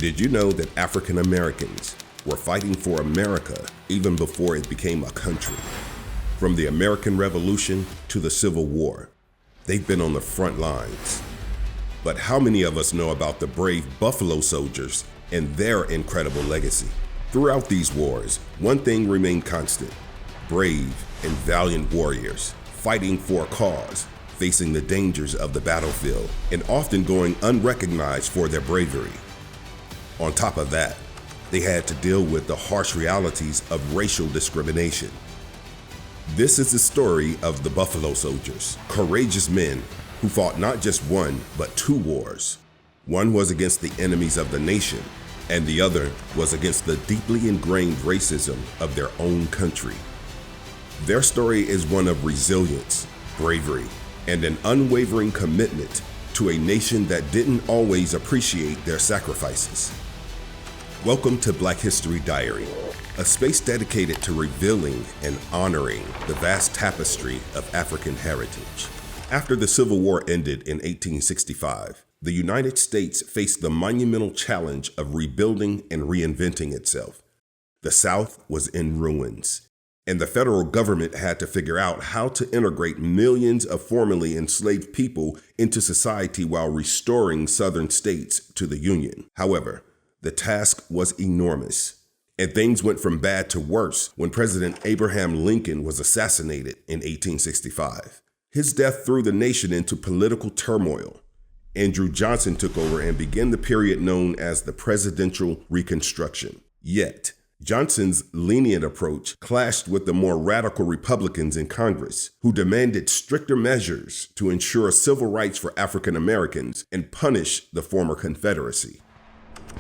Did you know that African Americans were fighting for America even before it became a country? From the American Revolution to the Civil War, they've been on the front lines. But how many of us know about the brave Buffalo Soldiers and their incredible legacy? Throughout these wars, one thing remained constant: brave and valiant warriors fighting for a cause, facing the dangers of the battlefield, and often going unrecognized for their bravery. On top of that, they had to deal with the harsh realities of racial discrimination. This is the story of the Buffalo Soldiers, courageous men who fought not just one, but two wars. One was against the enemies of the nation, and the other was against the deeply ingrained racism of their own country. Their story is one of resilience, bravery, and an unwavering commitment to a nation that didn't always appreciate their sacrifices. Welcome to Blackhistory Diary, a space dedicated to revealing and honoring the vast tapestry of African heritage. After the Civil War ended in 1865, the United States faced the monumental challenge of rebuilding and reinventing itself. The South was in ruins, and the federal government had to figure out how to integrate millions of formerly enslaved people into society while restoring Southern states to the Union. However, the task was enormous, and things went from bad to worse when President Abraham Lincoln was assassinated in 1865. His death threw the nation into political turmoil. Andrew Johnson took over and began the period known as the Presidential Reconstruction. Yet, Johnson's lenient approach clashed with the more radical Republicans in Congress, who demanded stricter measures to ensure civil rights for African Americans and punish the former Confederacy.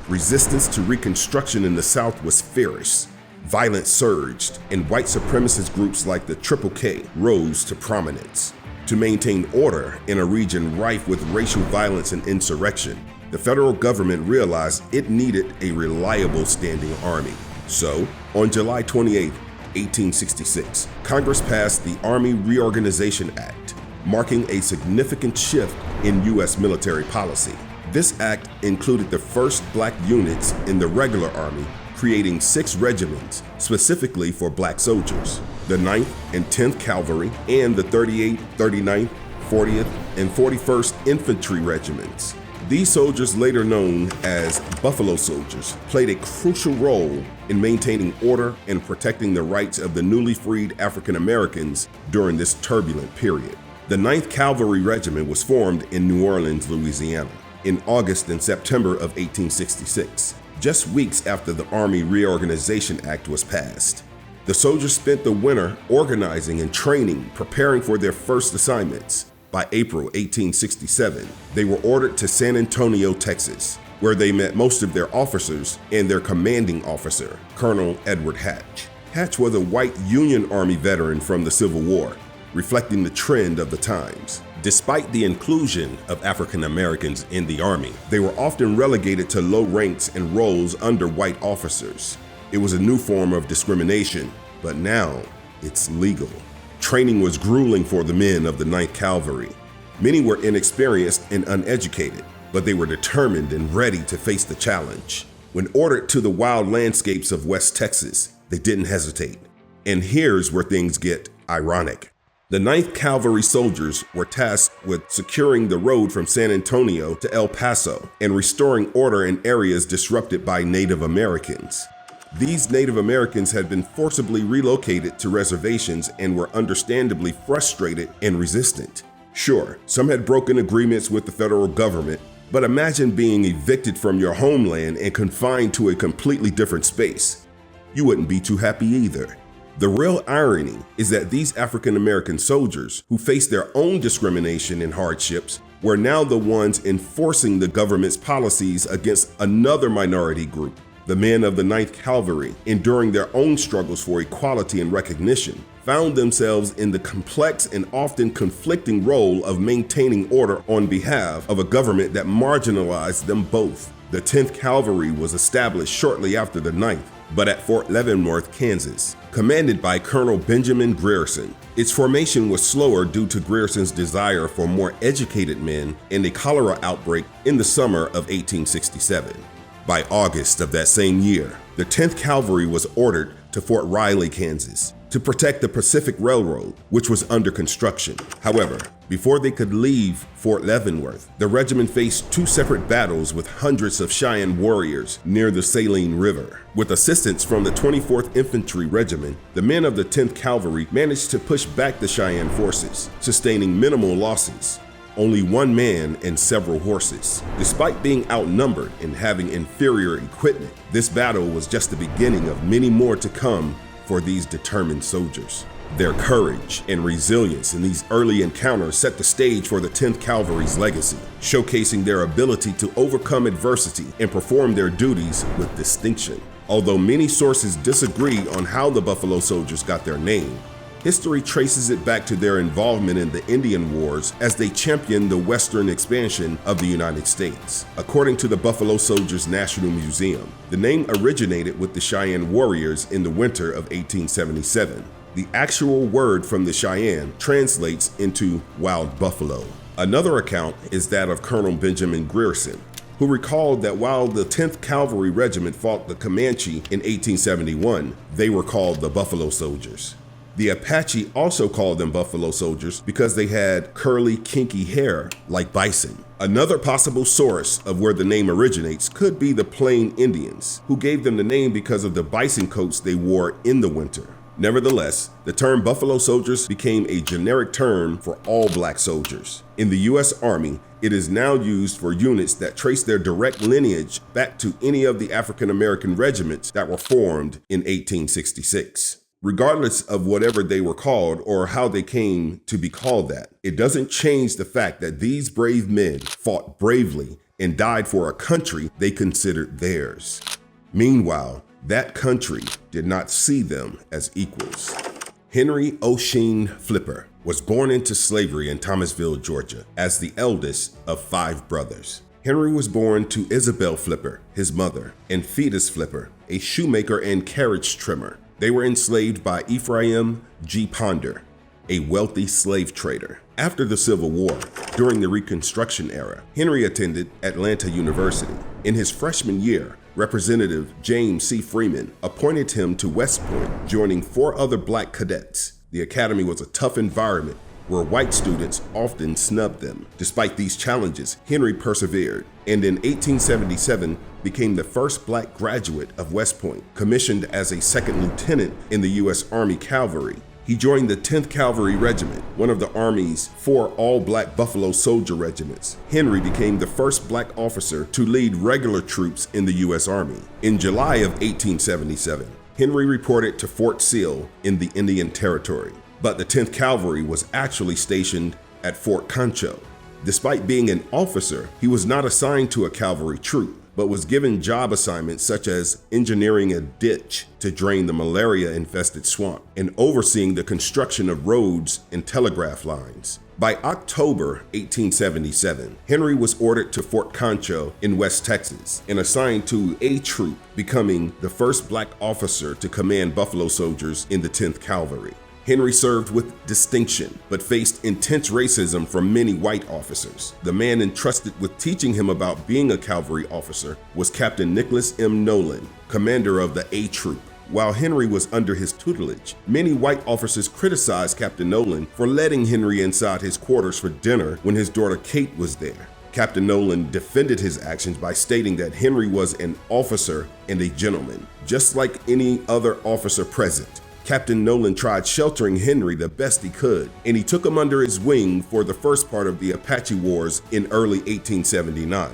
Resistance to Reconstruction in the South was fierce. Violence surged, and white supremacist groups like the KKK rose to prominence. To maintain order in a region rife with racial violence and insurrection, the federal government realized it needed a reliable standing army. So, on July 28, 1866, Congress passed the Army Reorganization Act, marking a significant shift in U.S. military policy. This act included the first black units in the regular army, creating 6 regiments specifically for black soldiers: the 9th and 10th Cavalry and the 38th, 39th, 40th, and 41st Infantry Regiments. These soldiers, later known as Buffalo Soldiers, played a crucial role in maintaining order and protecting the rights of the newly freed African Americans during this turbulent period. The 9th Cavalry Regiment was formed in New Orleans, Louisiana, in August and September of 1866, just weeks after the Army Reorganization Act was passed. The soldiers spent the winter organizing and training, preparing for their first assignments. By April 1867, they were ordered to San Antonio, Texas, where they met most of their officers and their commanding officer, Colonel Edward Hatch. Hatch was a white Union Army veteran from the Civil War, reflecting the trend of the times. Despite the inclusion of African Americans in the Army, they were often relegated to low ranks and roles under white officers. It was a new form of discrimination, but now it's legal. Training was grueling for the men of the 9th Cavalry. Many were inexperienced and uneducated, but they were determined and ready to face the challenge. When ordered to the wild landscapes of West Texas, they didn't hesitate. And here's where things get ironic. The 9th Cavalry soldiers were tasked with securing the road from San Antonio to El Paso and restoring order in areas disrupted by Native Americans. These Native Americans had been forcibly relocated to reservations and were understandably frustrated and resistant. Sure, some had broken agreements with the federal government, but imagine being evicted from your homeland and confined to a completely different space. You wouldn't be too happy either. The real irony is that these African American soldiers, who faced their own discrimination and hardships, were now the ones enforcing the government's policies against another minority group. The men of the 9th Cavalry, enduring their own struggles for equality and recognition, found themselves in the complex and often conflicting role of maintaining order on behalf of a government that marginalized them both. The 10th Cavalry was established shortly after the 9th, but at Fort Leavenworth, Kansas, commanded by Colonel Benjamin Grierson. Its formation was slower due to Grierson's desire for more educated men and a cholera outbreak in the summer of 1867. By August of that same year, the 10th Cavalry was ordered to Fort Riley, Kansas, to protect the Pacific Railroad, which was under construction. However, before they could leave Fort Leavenworth, the regiment faced two separate battles with hundreds of Cheyenne warriors near the Saline River. With assistance from the 24th Infantry Regiment, the men of the 10th Cavalry managed to push back the Cheyenne forces, sustaining minimal losses. Only one man and several horses. Despite being outnumbered and having inferior equipment, this battle was just the beginning of many more to come for these determined soldiers. Their courage and resilience in these early encounters set the stage for the 10th Cavalry's legacy, showcasing their ability to overcome adversity and perform their duties with distinction. Although many sources disagree on how the Buffalo Soldiers got their name, history traces it back to their involvement in the Indian Wars as they championed the western expansion of the United States. According to the Buffalo Soldiers National Museum, the name originated with the Cheyenne warriors in the winter of 1877. The actual word from the Cheyenne translates into wild buffalo. Another account is that of Colonel Benjamin Grierson, who recalled that while the 10th Cavalry Regiment fought the Comanche in 1871, they were called the Buffalo Soldiers. The Apache also called them Buffalo Soldiers because they had curly, kinky hair like bison. Another possible source of where the name originates could be the Plain Indians, who gave them the name because of the bison coats they wore in the winter. Nevertheless, the term Buffalo Soldiers became a generic term for all black soldiers. In the U.S. Army, it is now used for units that trace their direct lineage back to any of the African American regiments that were formed in 1866. Regardless of whatever they were called or how they came to be called that, it doesn't change the fact that these brave men fought bravely and died for a country they considered theirs. Meanwhile, that country did not see them as equals. Henry O'Sheen Flipper was born into slavery in Thomasville, Georgia, as the eldest of 5 brothers. Henry was born to Isabel Flipper, his mother, and Fetus Flipper, a shoemaker and carriage trimmer. They were enslaved by Ephraim G. Ponder, a wealthy slave trader. After the Civil War, during the Reconstruction era, Henry attended Atlanta University. In his freshman year, Representative James C. Freeman appointed him to West Point, joining 4 other black cadets. The academy was a tough environment where white students often snubbed them. Despite these challenges, Henry persevered, and in 1877 became the first black graduate of West Point, commissioned as a second lieutenant in the U.S. Army Cavalry. He joined the 10th Cavalry Regiment, one of the Army's 4 all-black Buffalo Soldier regiments. Henry became the first black officer to lead regular troops in the U.S. Army. In July of 1877, Henry reported to Fort Sill in the Indian Territory, but the 10th Cavalry was actually stationed at Fort Concho. Despite being an officer, he was not assigned to a cavalry troop, but was given job assignments such as engineering a ditch to drain the malaria-infested swamp and overseeing the construction of roads and telegraph lines. By October 1877, Henry was ordered to Fort Concho in West Texas and assigned to A Troop, becoming the first black officer to command Buffalo Soldiers in the 10th Cavalry. Henry served with distinction, but faced intense racism from many white officers. The man entrusted with teaching him about being a cavalry officer was Captain Nicholas M. Nolan, commander of the A Troop. While Henry was under his tutelage, many white officers criticized Captain Nolan for letting Henry inside his quarters for dinner when his daughter Kate was there. Captain Nolan defended his actions by stating that Henry was an officer and a gentleman, just like any other officer present. Captain Nolan tried sheltering Henry the best he could, and he took him under his wing for the first part of the Apache Wars in early 1879.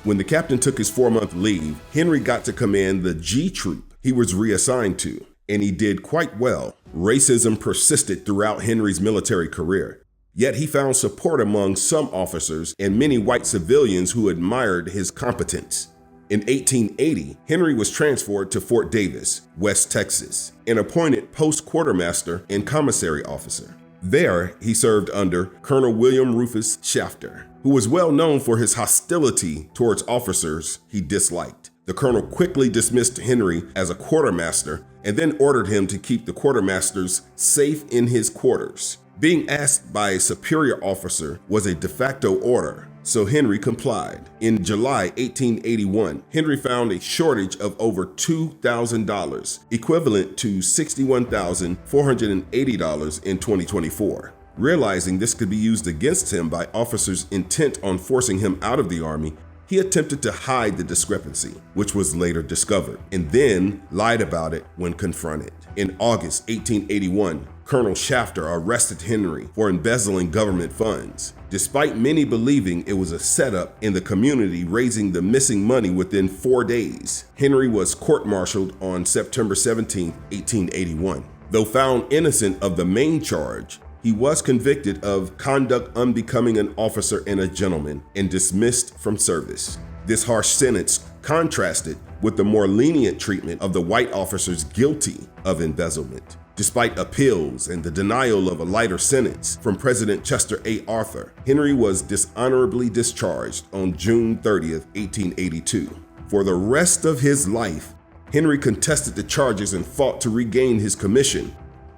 When the captain took his 4-month leave, Henry got to command the G Troop he was reassigned to, and he did quite well. Racism persisted throughout Henry's military career, yet he found support among some officers and many white civilians who admired his competence. In 1880, Henry was transferred to Fort Davis, West Texas, and appointed post quartermaster and commissary officer. There, he served under Colonel William Rufus Shafter, who was well known for his hostility towards officers he disliked. The colonel quickly dismissed Henry as a quartermaster and then ordered him to keep the quartermasters safe in his quarters. Being asked by a superior officer was a de facto order, so Henry complied. In July 1881, Henry found a shortage of over $2,000, equivalent to $61,480 in 2024. Realizing this could be used against him by officers intent on forcing him out of the army, he attempted to hide the discrepancy, which was later discovered, and then lied about it when confronted. In August 1881, Colonel Shafter arrested Henry for embezzling government funds, despite many believing it was a setup in the community raising the missing money within 4 days. Henry was court-martialed on September 17, 1881. Though found innocent of the main charge, he was convicted of conduct unbecoming an officer and a gentleman and dismissed from service. This harsh sentence contrasted with the more lenient treatment of the white officers guilty of embezzlement. Despite appeals and the denial of a lighter sentence from President Chester A. Arthur, Henry was dishonorably discharged on June 30, 1882. For the rest of his life, Henry contested the charges and fought to regain his commission.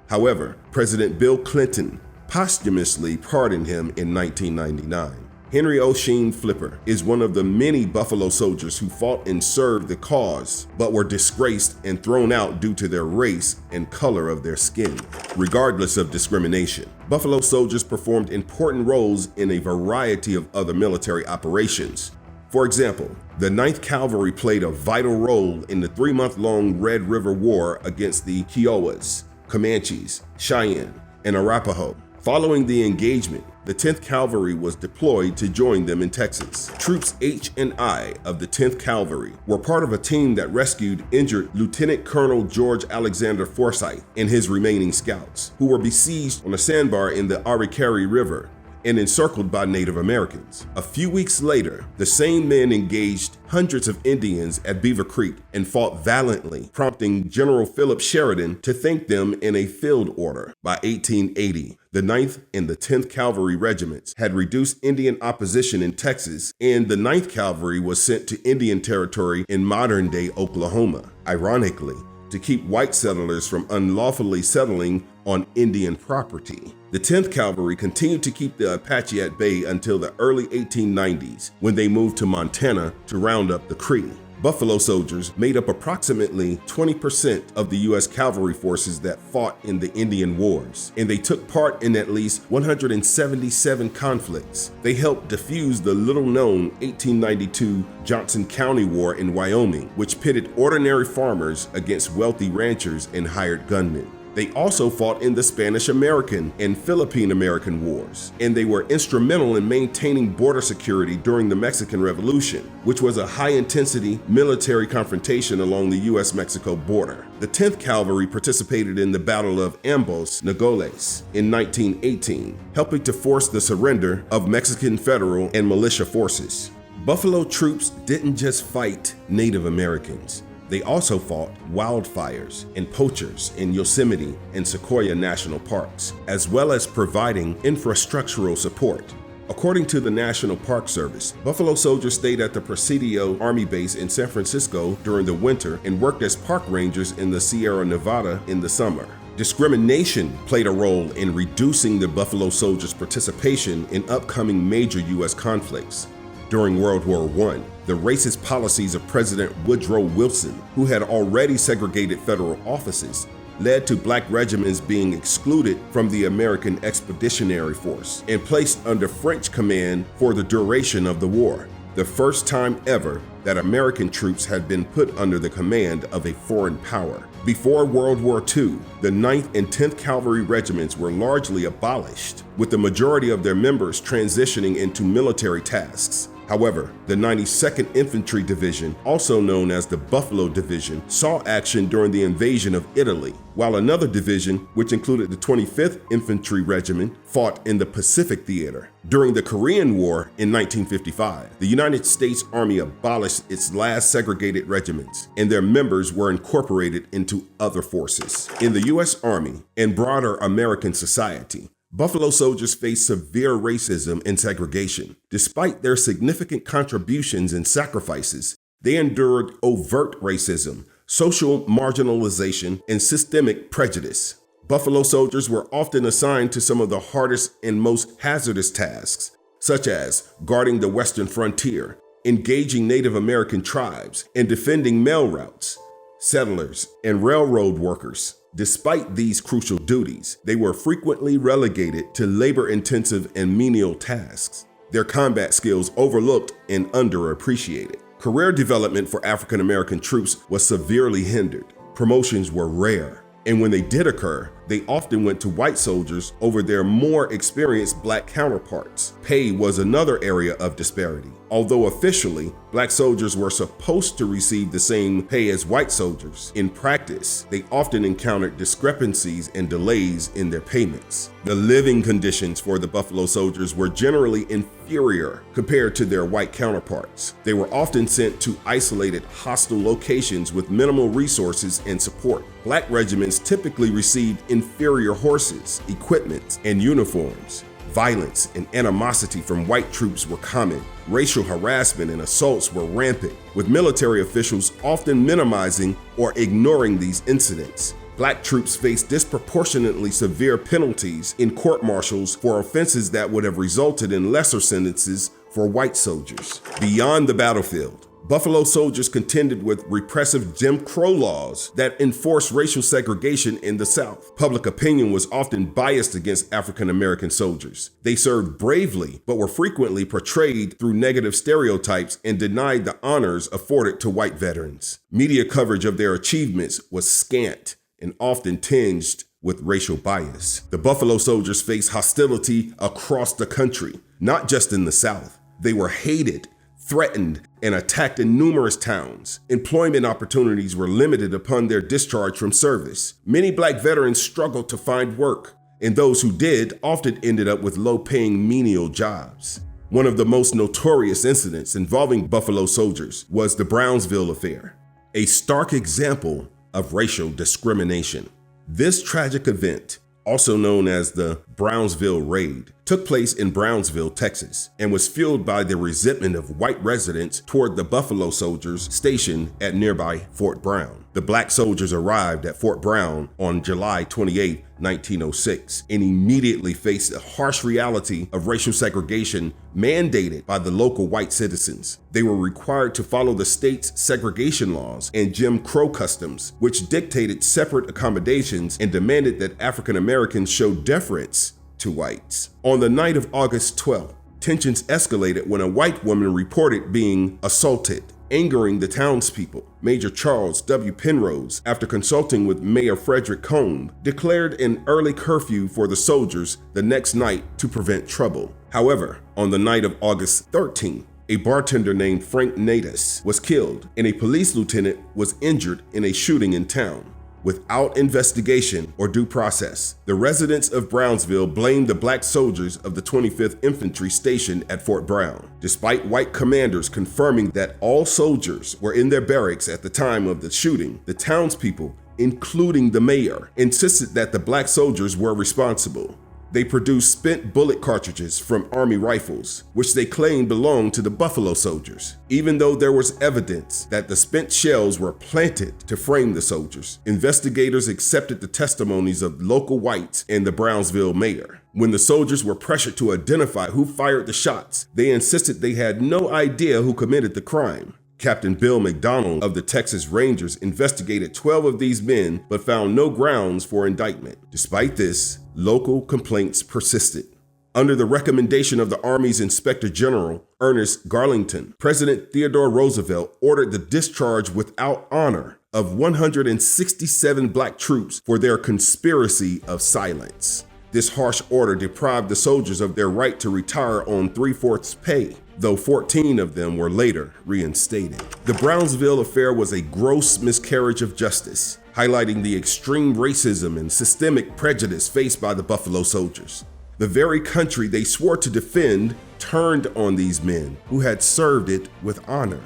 However, President Bill Clinton posthumously pardoned him in 1999. Henry O'Sheen Flipper is one of the many Buffalo soldiers who fought and served the cause, but were disgraced and thrown out due to their race and color of their skin. Regardless of discrimination, Buffalo soldiers performed important roles in a variety of other military operations. For example, the 9th Cavalry played a vital role in the 3-month-long Red River War against the Kiowas, Comanches, Cheyenne, and Arapaho. Following the engagement, the 10th Cavalry was deployed to join them in Texas. Troops H and I of the 10th Cavalry were part of a team that rescued injured Lieutenant Colonel George Alexander Forsyth and his remaining scouts, who were besieged on a sandbar in the Arikari River and encircled by Native Americans. A few weeks later, the same men engaged hundreds of Indians at Beaver Creek and fought valiantly, prompting General Philip Sheridan to thank them in a field order. By 1880, the 9th and the 10th Cavalry regiments had reduced Indian opposition in Texas, and the 9th Cavalry was sent to Indian Territory in modern-day Oklahoma. Ironically, to keep white settlers from unlawfully settling on Indian property. The 10th Cavalry continued to keep the Apache at bay until the early 1890s, when they moved to Montana to round up the Cree. Buffalo soldiers made up approximately 20% of the U.S. cavalry forces that fought in the Indian Wars, and they took part in at least 177 conflicts. They helped defuse the little-known 1892 Johnson County War in Wyoming, which pitted ordinary farmers against wealthy ranchers and hired gunmen. They also fought in the Spanish-American and Philippine-American Wars, and they were instrumental in maintaining border security during the Mexican Revolution, which was a high-intensity military confrontation along the U.S.-Mexico border. The 10th Cavalry participated in the Battle of Ambos Nogales in 1918, helping to force the surrender of Mexican federal and militia forces. Buffalo troops didn't just fight Native Americans. They also fought wildfires and poachers in Yosemite and Sequoia National Parks, as well as providing infrastructural support. According to the National Park Service, Buffalo soldiers stayed at the Presidio Army Base in San Francisco during the winter and worked as park rangers in the Sierra Nevada in the summer. Discrimination played a role in reducing the Buffalo soldiers' participation in upcoming major U.S. conflicts. During World War I, the racist policies of President Woodrow Wilson, who had already segregated federal offices, led to black regiments being excluded from the American Expeditionary Force and placed under French command for the duration of the war, the first time ever that American troops had been put under the command of a foreign power. Before World War II, the 9th and 10th Cavalry regiments were largely abolished, with the majority of their members transitioning into military tasks. However, the 92nd Infantry Division, also known as the Buffalo Division, saw action during the invasion of Italy, while another division, which included the 25th Infantry Regiment, fought in the Pacific Theater. During the Korean War in 1955, the United States Army abolished its last segregated regiments, and their members were incorporated into other forces. In the U.S. Army and broader American society, Buffalo soldiers faced severe racism and segregation. Despite their significant contributions and sacrifices, they endured overt racism, social marginalization, and systemic prejudice. Buffalo soldiers were often assigned to some of the hardest and most hazardous tasks, such as guarding the western frontier, engaging Native American tribes, and defending mail routes. Settlers and railroad workers. Despite these crucial duties, they were frequently relegated to labor-intensive and menial tasks. Their combat skills overlooked and underappreciated. Career development for African American troops was severely hindered. Promotions were rare, and when they did occur, they often went to white soldiers over their more experienced black counterparts. Pay was another area of disparity. Although officially, black soldiers were supposed to receive the same pay as white soldiers, in practice, they often encountered discrepancies and delays in their payments. The living conditions for the Buffalo Soldiers were generally inferior compared to their white counterparts. They were often sent to isolated, hostile locations with minimal resources and support. Black regiments typically received inferior horses, equipment, and uniforms. Violence and animosity from white troops were common. Racial harassment and assaults were rampant, with military officials often minimizing or ignoring these incidents. Black troops faced disproportionately severe penalties in court-martials for offenses that would have resulted in lesser sentences for white soldiers. Beyond the battlefield, Buffalo Soldiers contended with repressive Jim Crow laws that enforced racial segregation in the South. Public opinion was often biased against African American soldiers. They served bravely, but were frequently portrayed through negative stereotypes and denied the honors afforded to white veterans. Media coverage of their achievements was scant and often tinged with racial bias. The Buffalo Soldiers faced hostility across the country, not just in the South. They were hated, threatened, and attacked in numerous towns. Employment opportunities were limited upon their discharge from service. Many black veterans struggled to find work, and those who did often ended up with low-paying menial jobs. One of the most notorious incidents involving Buffalo Soldiers was the Brownsville Affair, a stark example of racial discrimination. This tragic event, also known as the Brownsville Raid, took place in Brownsville, Texas, and was fueled by the resentment of white residents toward the Buffalo Soldiers stationed at nearby Fort Brown. The black soldiers arrived at Fort Brown on July 28, 1906, and immediately faced the harsh reality of racial segregation mandated by the local white citizens. They were required to follow the state's segregation laws and Jim Crow customs, which dictated separate accommodations and demanded that African Americans show deference to whites. On the night of August 12th, tensions escalated when a white woman reported being assaulted, angering the townspeople. Major Charles W. Penrose, after consulting with Mayor Frederick Combe, declared an early curfew for the soldiers the next night to prevent trouble. However, on the night of August 13th, a bartender named Frank Natus was killed and a police lieutenant was injured in a shooting in town. Without investigation or due process, the residents of Brownsville blamed the black soldiers of the 25th Infantry stationed at Fort Brown. Despite white commanders confirming that all soldiers were in their barracks at the time of the shooting, the townspeople, including the mayor, insisted that the black soldiers were responsible. They produced spent bullet cartridges from Army rifles, which they claimed belonged to the Buffalo Soldiers. Even though there was evidence that the spent shells were planted to frame the soldiers, investigators accepted the testimonies of local whites and the Brownsville mayor. When the soldiers were pressured to identify who fired the shots, they insisted they had no idea who committed the crime. Captain Bill McDonald of the Texas Rangers investigated 12 of these men but found no grounds for indictment. Despite this, local complaints persisted. Under the recommendation of the Army's Inspector General, Ernest Garlington, President Theodore Roosevelt ordered the discharge without honor of 167 black troops for their conspiracy of silence. This harsh order deprived the soldiers of their right to retire on 3/4 pay, though 14 of them were later reinstated. The Brownsville Affair was a gross miscarriage of justice, highlighting the extreme racism and systemic prejudice faced by the Buffalo Soldiers. The very country they swore to defend turned on these men who had served it with honor.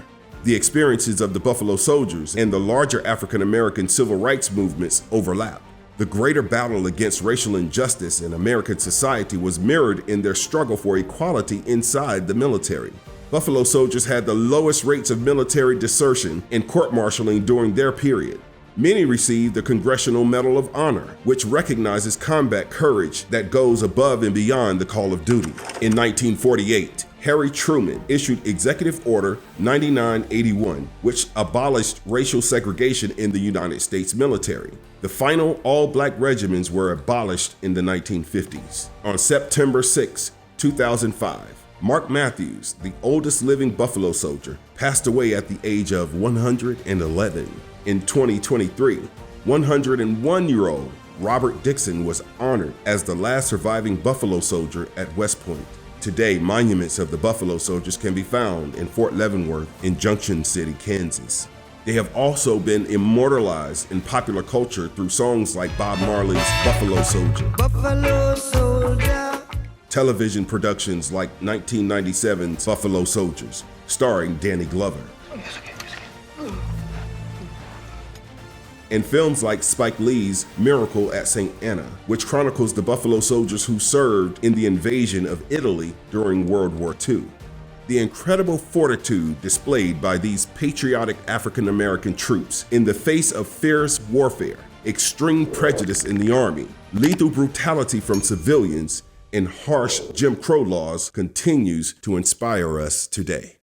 The experiences of the Buffalo Soldiers and the larger African American civil rights movements overlap. The greater battle against racial injustice in American society was mirrored in their struggle for equality inside the military. Buffalo Soldiers had the lowest rates of military desertion and court-martialing during their period. Many received the Congressional Medal of Honor, which recognizes combat courage that goes above and beyond the call of duty. In 1948, Harry Truman issued Executive Order 9981, which abolished racial segregation in the United States military. The final all-black regiments were abolished in the 1950s. On September 6, 2005, Mark Matthews, the oldest living Buffalo Soldier, passed away at the age of 111. In 2023, 101-year-old Robert Dixon was honored as the last surviving Buffalo Soldier at West Point. Today, monuments of the Buffalo Soldiers can be found in Fort Leavenworth in Junction City, Kansas. They have also been immortalized in popular culture through songs like Bob Marley's Buffalo Soldier, Buffalo Soldier, television productions like 1997's Buffalo Soldiers, starring Danny Glover, and films like Spike Lee's Miracle at St. Anna, which chronicles the Buffalo Soldiers who served in the invasion of Italy during World War II. The incredible fortitude displayed by these patriotic African American troops in the face of fierce warfare, extreme prejudice in the Army, lethal brutality from civilians, and harsh Jim Crow laws continues to inspire us today.